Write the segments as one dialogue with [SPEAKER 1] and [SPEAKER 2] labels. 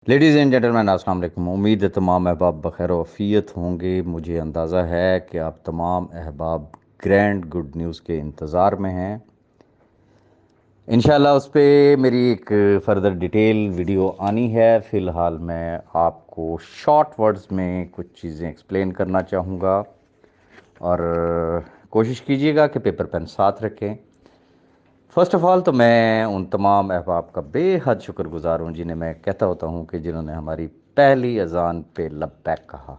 [SPEAKER 1] Ladies and gentleman अस्सलाम वालेकुम। उम्मीद है तमाम अहबाब बखैर वफ़ियत होंगे। मुझे अंदाज़ा है कि आप तमाम अहबाब ग्रैंड गुड न्यूज़ के इंतज़ार में हैं। इंशाल्लाह उस पे मेरी एक फ़र्दर डिटेल वीडियो आनी है। फ़िलहाल मैं आपको शॉर्ट वर्ड्स में कुछ चीज़ें एक्सप्लेन करना चाहूँगा और कोशिश कीजिएगा कि पेपर पेन साथ रखें। फ़र्स्ट ऑफ़ ऑल तो मैं उन तमाम अहबाब का बेहद शुक्रगुज़ार हूँ जिन्हें मैं कहता होता हूँ कि जिन्होंने हमारी पहली अज़ान पे लब्बैक कहा।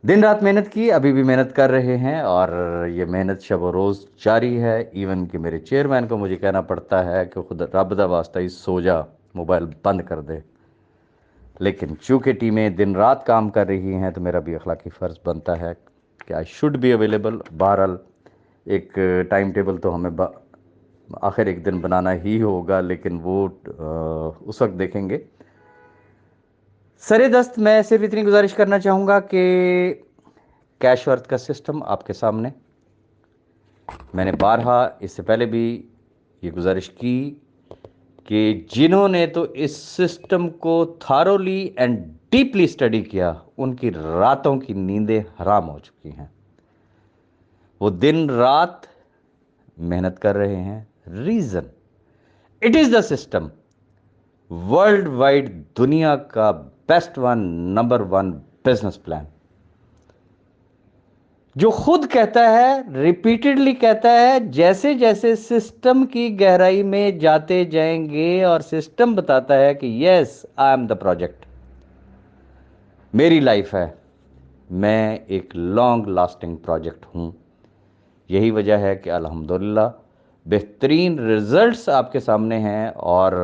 [SPEAKER 1] दिन रात मेहनत की, अभी भी मेहनत कर रहे हैं और ये मेहनत शब व रोज़ जारी है। इवन कि मेरे चेयरमैन को मुझे कहना पड़ता है कि खुद रब दा वास्ता ही सो जा, मोबाइल बंद कर दे। लेकिन चूँकि टीमें दिन रात काम कर रही हैं तो मेरा भी अखलाकी फ़र्ज़ बनता है कि आई शुड बी अवेलेबल। बहरहाल एक टाइम टेबल तो हमें आखिर एक दिन बनाना ही होगा, लेकिन वो उस वक्त देखेंगे। सरे दस्त मैं सिर्फ इतनी गुजारिश करना चाहूँगा कि कैश वर्थ का सिस्टम आपके सामने, मैंने बारहा इससे पहले भी ये गुजारिश की कि जिन्होंने तो इस सिस्टम को थारोली एंड डीपली स्टडी किया उनकी रातों की नींदें हराम हो चुकी हैं। वो दिन रात मेहनत कर रहे हैं। Reason, it is the system, world wide दुनिया का best one, number one business plan, जो खुद कहता है, रिपीटेडली कहता है, जैसे जैसे सिस्टम की गहराई में जाते जाएंगे और सिस्टम बताता है कि yes I am the project, मेरी लाइफ है, मैं एक लॉन्ग लास्टिंग प्रोजेक्ट हूं। यही वजह है कि अल्हम्दुलिल्लाह बेहतरीन रिजल्ट्स आपके सामने हैं और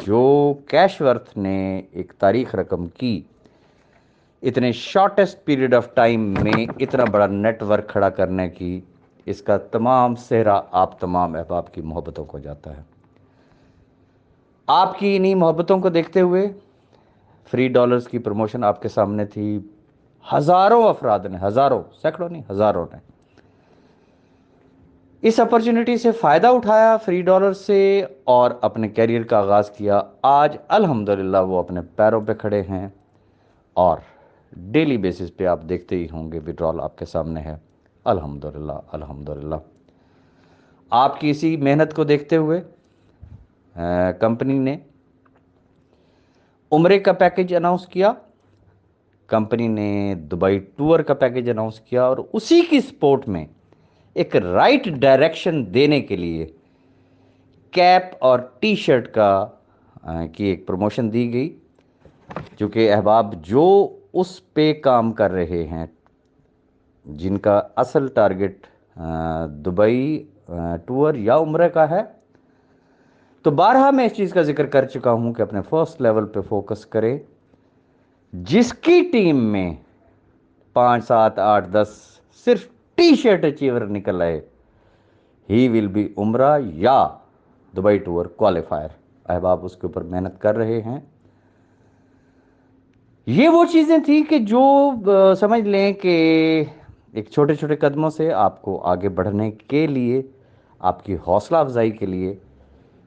[SPEAKER 1] जो कैशवर्थ ने एक तारीख रकम की, इतने शॉर्टेस्ट पीरियड ऑफ टाइम में इतना बड़ा नेटवर्क खड़ा करने की, इसका तमाम सेहरा आप तमाम अहबाब की मोहब्बतों को जाता है। आपकी इन्हीं मोहब्बतों को देखते हुए फ्री डॉलर्स की प्रमोशन आपके सामने थी। हज़ारों अफराद ने, हज़ारों, सैकड़ों नहीं, हज़ारों ने इस अपॉर्चुनिटी से फ़ायदा उठाया, फ्री डॉलर से, और अपने कैरियर का आगाज़ किया। आज अल्हम्दुलिल्लाह वो अपने पैरों पे खड़े हैं और डेली बेसिस पे आप देखते ही होंगे विड्रॉल आपके सामने है। अल्हम्दुलिल्लाह, अल्हम्दुलिल्लाह। आपकी इसी मेहनत को देखते हुए कंपनी ने उम्रे का पैकेज अनाउंस किया, कंपनी ने दुबई टूर का पैकेज अनाउंस किया और उसी की सपोर्ट में एक राइट डायरेक्शन देने के लिए कैप और टी शर्ट की एक प्रमोशन दी गई। क्योंकि अहबाब जो उस पे काम कर रहे हैं, जिनका असल टारगेट दुबई टूर या उम्र का है, तो बारहा मैं इस चीज़ का जिक्र कर चुका हूं कि अपने फर्स्ट लेवल पे फोकस करें। जिसकी टीम में 5, 7, 8, 10 सिर्फ टी शर्ट अचीवर निकल आए, ही विल बी उम्रा या दुबई टूर क्वालिफायर। अहबाब उसके ऊपर मेहनत कर रहे हैं। ये वो चीज़ें थी कि जो समझ लें कि एक छोटे छोटे कदमों से आपको आगे बढ़ने के लिए, आपकी हौसला अफजाई के लिए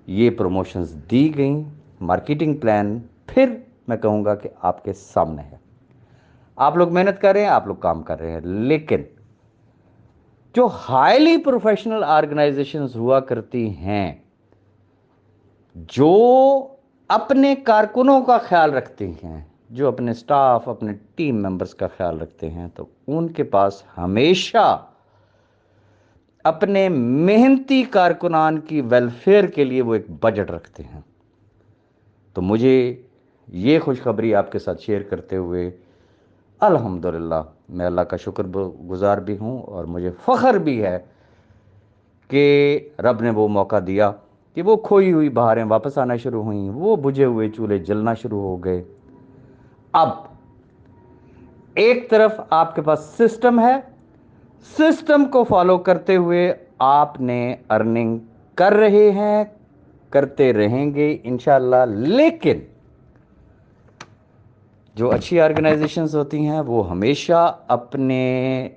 [SPEAKER 1] ये प्रमोशंस दी गई। मार्केटिंग प्लान फिर मैं कहूँगा कि आपके सामने है। आप लोग मेहनत कर रहे हैं, आप लोग काम कर रहे हैं, लेकिन जो हाईली प्रोफेशनल ऑर्गेनाइजेशंस हुआ करती हैं, जो अपने कारकुनों का ख्याल रखती हैं, जो अपने स्टाफ, अपने टीम मेंबर्स का ख्याल रखते हैं, तो उनके पास हमेशा अपने मेहनती कारकुनान की वेलफेयर के लिए वो एक बजट रखते हैं। तो मुझे ये खुशखबरी आपके साथ शेयर करते हुए अल्हम्दुलिल्लाह मैं अल्लाह का शुक्रगुजार भी हूँ और मुझे फ़ख्र भी है कि रब ने वो मौका दिया कि वो खोई हुई बहारें वापस आना शुरू हुई, वो बुझे हुए चूल्हे जलना शुरू हो गए। अब एक तरफ आपके पास सिस्टम है, सिस्टम को फॉलो करते हुए आपने अर्निंग कर रहे हैं, करते रहेंगे इंशाल्लाह। लेकिन जो अच्छी ऑर्गेनाइजेशंस होती हैं वो हमेशा अपने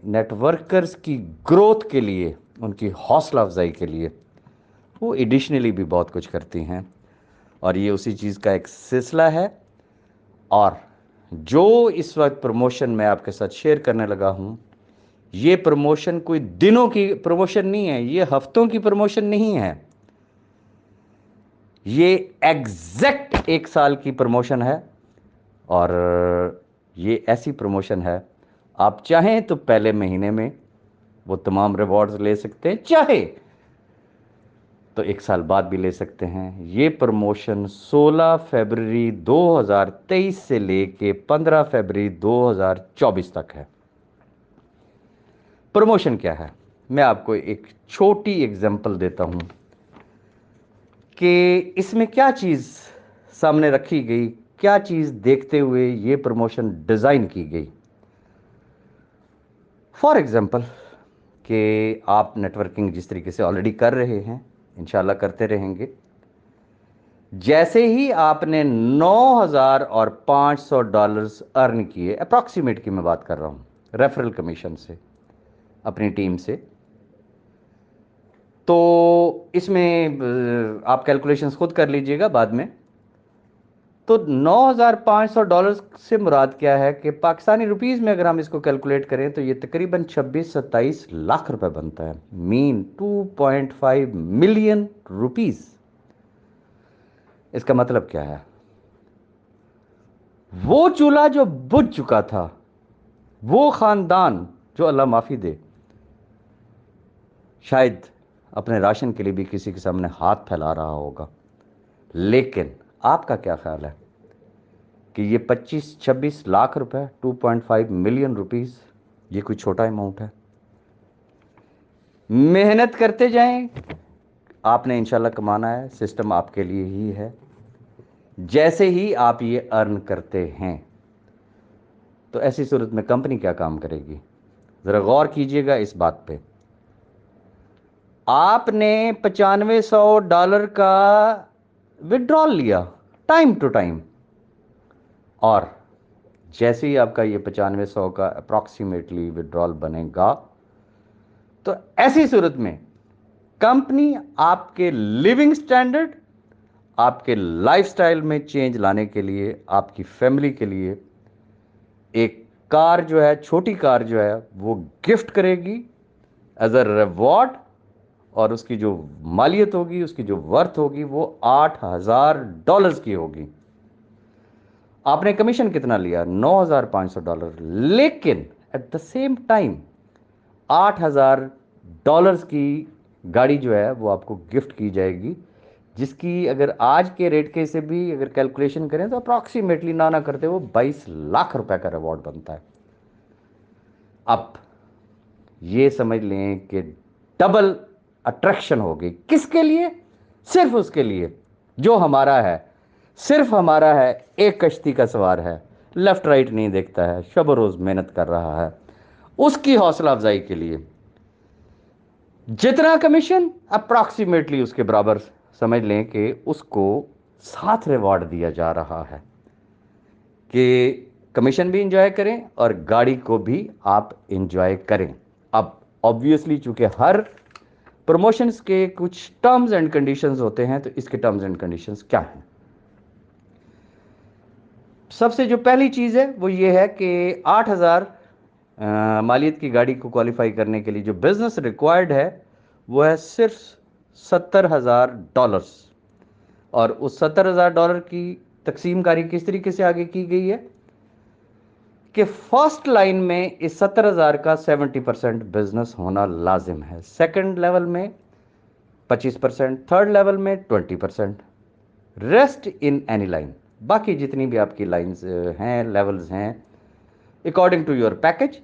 [SPEAKER 1] नेटवर्कर्स की ग्रोथ के लिए, उनकी हौसला अफजाई के लिए वो एडिशनली भी बहुत कुछ करती हैं। اور یہ اسی چیز کا ایک سلسلہ ہے. اور جو اس وقت پروموشن میں آپ کے ساتھ شیئر کرنے لگا ہوں، یہ پروموشن کوئی دنوں کی پروموشن نہیں ہے، یہ ہفتوں کی پروموشن نہیں ہے، یہ ایگزیکٹ 1 سال کی پروموشن ہے. اور یہ ایسی پروموشن ہے، آپ چاہیں تو پہلے مہینے میں وہ تمام ریوارڈز لے سکتے ہیں، چاہے تو 1 سال بعد بھی لے سکتے ہیں. یہ پروموشن 16 فروری 2023 سے لے کے 15 فروری 2024 تک ہے. پروموشن کیا ہے؟ میں آپ کو ایک چھوٹی ایگزامپل دیتا ہوں کہ اس میں کیا چیز سامنے رکھی گئی، کیا چیز دیکھتے ہوئے یہ پروموشن ڈیزائن کی گئی. فار ایگزامپل کہ آپ نیٹ ورکنگ جس طریقے سے آلریڈی کر رہے ہیں، انشاءاللہ کرتے رہیں گے. جیسے ہی آپ نے $9,500 ارن کیے، اپروکسیمیٹ کی میں بات کر رہا ہوں، ریفرل کمیشن سے اپنی ٹیم سے، تو اس میں آپ کیلکولیشنز خود کر لیجئے گا بعد میں. تو $9,500 سے مراد کیا ہے کہ پاکستانی روپیز میں اگر ہم اس کو کیلکولیٹ کریں تو یہ تقریباً 26-27 لاکھ روپے بنتا ہے، مین 2.5 ملین روپیز. اس کا مطلب کیا ہے؟ وہ چولہا جو بجھ چکا تھا، وہ خاندان جو اللہ معافی دے شاید اپنے راشن کے لیے بھی کسی کے سامنے ہاتھ پھیلا رہا ہوگا، لیکن آپ کا کیا خیال ہے کہ یہ 25-26 لاکھ روپے، 2.5 ملین روپیز، یہ کوئی چھوٹا اماؤنٹ ہے؟ محنت کرتے جائیں، آپ نے انشاءاللہ کمانا ہے، سسٹم آپ کے لیے ہی ہے. جیسے ہی آپ یہ ارن کرتے ہیں تو ایسی صورت میں کمپنی کیا کام کرے گی؟ ذرا غور کیجئے گا اس بات پہ. آپ نے $9500 کا وڈرال لیا ٹائم ٹو ٹائم، اور جیسے ہی آپ کا یہ 9500 کا اپروکسیمیٹلی وڈرال بنے گا تو ایسی صورت میں کمپنی آپ کے لیونگ سٹینڈرڈ، آپ کے لائف سٹائل میں چینج لانے کے لیے، آپ کی فیملی کے لیے ایک کار جو ہے، چھوٹی کار جو ہے، وہ گفٹ کرے گی ایز اے ریوارڈ. اور اس کی جو مالیت ہوگی، اس کی جو ورتھ ہوگی، وہ $8,000 کی ہوگی. آپ نے کمیشن کتنا لیا؟ $9,500. لیکن ایٹ دا سیم ٹائم $8,000 کی گاڑی جو ہے وہ آپ کو گفٹ کی جائے گی، جس کی اگر آج کے ریٹ کے سے بھی اگر کیلکولیشن کریں تو اپروکسیمیٹلی نہ کرتے وہ 22 لاکھ روپے کا ریوارڈ بنتا ہے. اب یہ سمجھ لیں کہ ڈبل اٹریکشن ہوگی. کس کے لیے؟ صرف اس کے لیے جو ہمارا ہے، صرف ہمارا ہے، ایک کشتی کا سوار ہے، لیفٹ رائٹ نہیں دیکھتا ہے، شب و روز محنت کر رہا ہے. اس کی حوصلہ افزائی کے لیے جتنا کمیشن اپروکسیمیٹلی اس کے برابر سمجھ لیں کہ اس کو ساتھ ریوارڈ دیا جا رہا ہے کہ کمیشن بھی انجوائے کریں اور گاڑی کو بھی آپ انجوائے کریں. اب آبویسلی چونکہ ہر پروموشنز کے کچھ ٹرمز اینڈ کنڈیشنز ہوتے ہیں، تو اس کے ٹرمز اینڈ کنڈیشنز کیا ہیں؟ سب سے جو پہلی چیز ہے وہ یہ ہے کہ 8,000 مالیت کی گاڑی کو کوالیفائی کرنے کے لیے جو بزنس ریکوائرڈ ہے وہ ہے صرف $70,000. اور اس $70,000 کی تقسیم کاری کس طریقے سے آگے کی گئی ہے کہ فرسٹ لائن میں اس 70,000 کا 70% بزنس ہونا لازم ہے، سیکنڈ لیول میں 25%، تھرڈ لیول میں 20%، ریسٹ ان اینی لائن. باقی جتنی بھی آپ کی لائنز ہیں، لیولز ہیں، اکارڈنگ ٹو یور پیکج،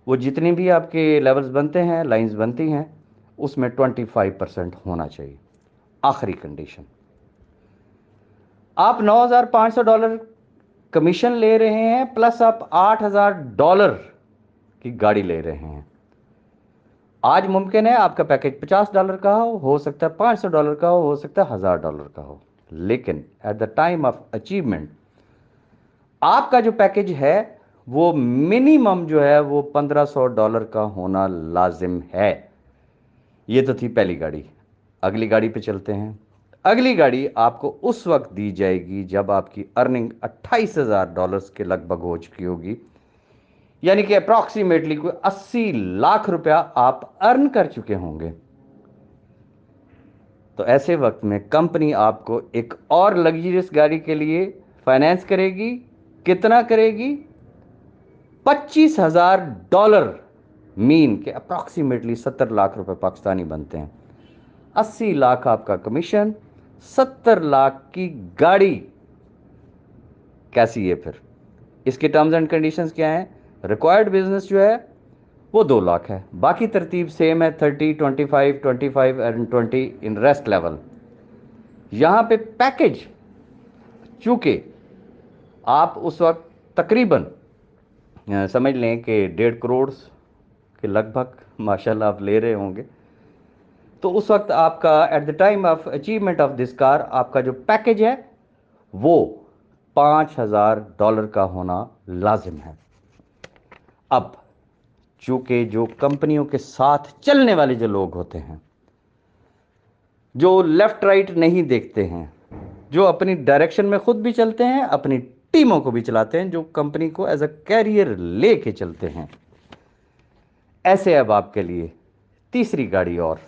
[SPEAKER 1] وہ جتنی بھی آپ کے لیولز بنتے ہیں، لائنز بنتی ہیں، اس میں 25% ہونا چاہیے. آخری کنڈیشن، آپ $9,500 کمیشن لے رہے ہیں، پلس آپ $8,000 کی گاڑی لے رہے ہیں. آج ممکن ہے آپ کا پیکج $50 کا ہو سکتا ہے $500 کا ہو سکتا ہے $1,000 کا ہو، لیکن at the time of achievement آپ کا جو پیکج ہے وہ منیمم جو ہے وہ $1,500 کا ہونا لازم ہے. یہ تو تھی پہلی گاڑی. اگلی گاڑی پہ چلتے ہیں. अगली गाड़ी आपको उस वक्त दी जाएगी जब आपकी अर्निंग $28,000 के लगभग हो चुकी होगी, यानी कि अप्रॉक्सीमेटली कोई 80 लाख रुपया आप अर्न कर चुके होंगे। तो ऐसे वक्त में कंपनी आपको एक और लग्जरियस गाड़ी के लिए फाइनेंस करेगी। कितना करेगी? $25,000 मीन के अप्रॉक्सीमेटली 70 लाख रुपए पाकिस्तानी बनते हैं। 80 लाख आपका कमीशन, 70 लाख की गाड़ी। कैसी है फिर? इसके टर्म्स एंड कंडीशंस क्या हैं? रिक्वायर्ड बिजनेस जो है वो 2 लाख है, बाकी तरतीब सेम है, 30, 25, 25 एंड 20 इन रेस्ट लेवल। यहाँ पे पैकेज चूँकि आप उस वक्त तकरीबन समझ लें कि 1.5 करोड़ के लगभग माशाल्लाह आप ले रहे होंगे, तो उस वक्त आपका at the time of achievement of this car आपका जो पैकेज है वो $5,000 का होना लाजिम है। अब चूँकि जो कंपनियों के साथ चलने वाले जो लोग होते हैं, जो लेफ्ट राइट नहीं देखते हैं, जो अपनी डायरेक्शन में खुद भी चलते हैं, अपनी टीमों को भी चलाते हैं, जो कंपनी को एज अ कैरियर लेके चलते हैं, ऐसे अब आपके लिए तीसरी गाड़ी और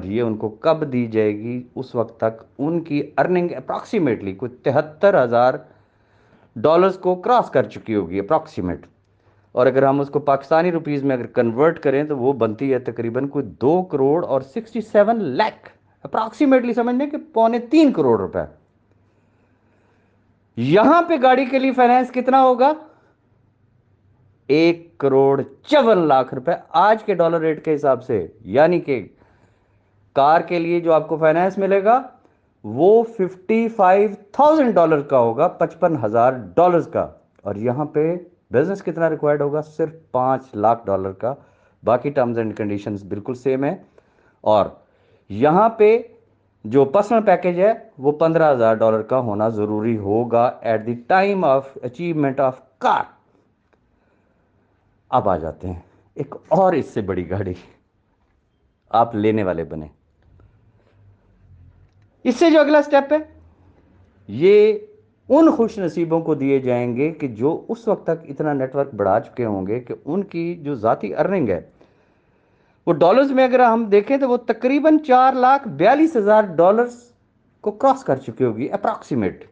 [SPEAKER 1] ये उनको कब दी जाएगी? उस वक्त तक उनकी अर्निंग अप्रॉक्सीमेटली कोई $73,000 को क्रॉस कर चुकी होगी अप्रॉक्सीमेट। और अगर हम उसको पाकिस्तानी रुपीज़ में अगर कन्वर्ट करें तो वो बनती है तकरीबन कोई 2 करोड़ और 67 लाख, अप्रॉक्सीमेटली समझ लें कि 2.25 करोड़ रुपए। यहां पे गाड़ी के लिए फाइनेंस कितना होगा? 1,54 लाख रुपए आज के डॉलर रेट के हिसाब से, यानी कि कार के लिए जो आपको फाइनेंस मिलेगा वो $55,000 का होगा, $55,000 का। और यहां पे बिजनेस कितना रिक्वायर्ड होगा? सिर्फ $5 लाख का। बाकी टर्म्स एंड कंडीशंस बिल्कुल सेम है। और यहां पे जो पर्सनल पैकेज है वो $15,000 का होना जरूरी होगा at the time of achievement of car. अब आ जाते हैं एक और इससे बड़ी गाड़ी आप लेने वाले बने। इससे जो अगला स्टेप है ये उन खुश नसीबों को दिए जाएंगे कि जो उस वक्त तक इतना नेटवर्क बढ़ा चुके होंगे कि उनकी जो ज़ाती अर्निंग है वो डॉलर्स में अगर हम देखें तो वो तकरीबन $4,42,000 को क्रॉस कर चुकी होगी अप्रॉक्सीमेट।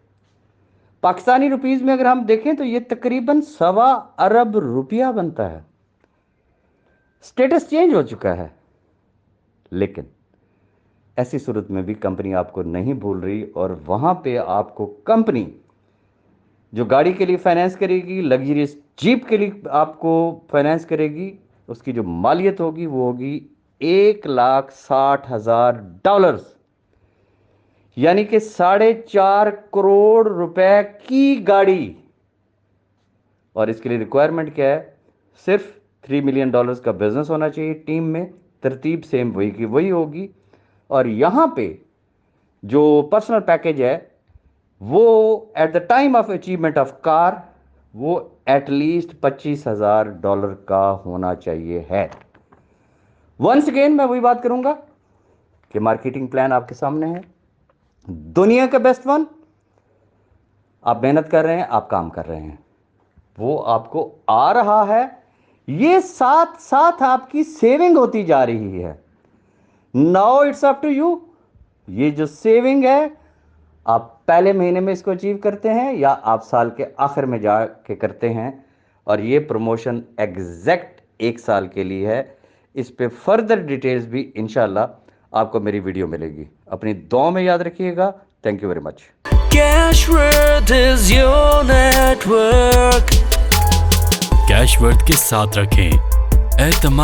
[SPEAKER 1] पाकिस्तानी रुपीस में अगर हम देखें तो ये तकरीबन $1.25 अरब रुपया बनता है। स्टेटस चेंज हो चुका है, लेकिन ऐसी सूरत में भी कंपनी आपको नहीं भूल रही और वहां पे आपको कंपनी जो गाड़ी के लिए फाइनेंस करेगी, लग्जरियस जीप के लिए आपको फाइनेंस करेगी, उसकी जो मालियत होगी वो होगी $1,60,000, यानी कि 4.5 करोड़ रुपए की गाड़ी। और इसके लिए रिक्वायरमेंट क्या है? सिर्फ $3 मिलियन का बिजनेस होना चाहिए टीम में, तरतीब सेम वही की वही होगी। और यहां पे जो पर्सनल पैकेज है वो at the time of achievement of car वो एटलीस्ट $25,000 का होना चाहिए है। वंस अगेन मैं वही बात करूंगा कि मार्केटिंग प्लान आपके सामने है, दुनिया का बेस्ट वन। आप मेहनत कर रहे हैं, आप काम कर रहे हैं, वो आपको आ रहा है, ये साथ साथ आपकी सेविंग होती जा रही है। Now it's up to you. ये जो सेविंग है आप पहले महीने में इसको अचीव करते हैं या आप साल के आखिर में जाके करते हैं। और ये प्रमोशन एग्जैक्ट 1 साल के लिए है। इस पे फर्दर डिटेल्स भी इंशाल्लाह आपको मेरी वीडियो मिलेगी। अपनी दुआ में याद रखिएगा। Thank you very much.
[SPEAKER 2] Cashworth is your network. Cashworth के साथ रखें एतमाद।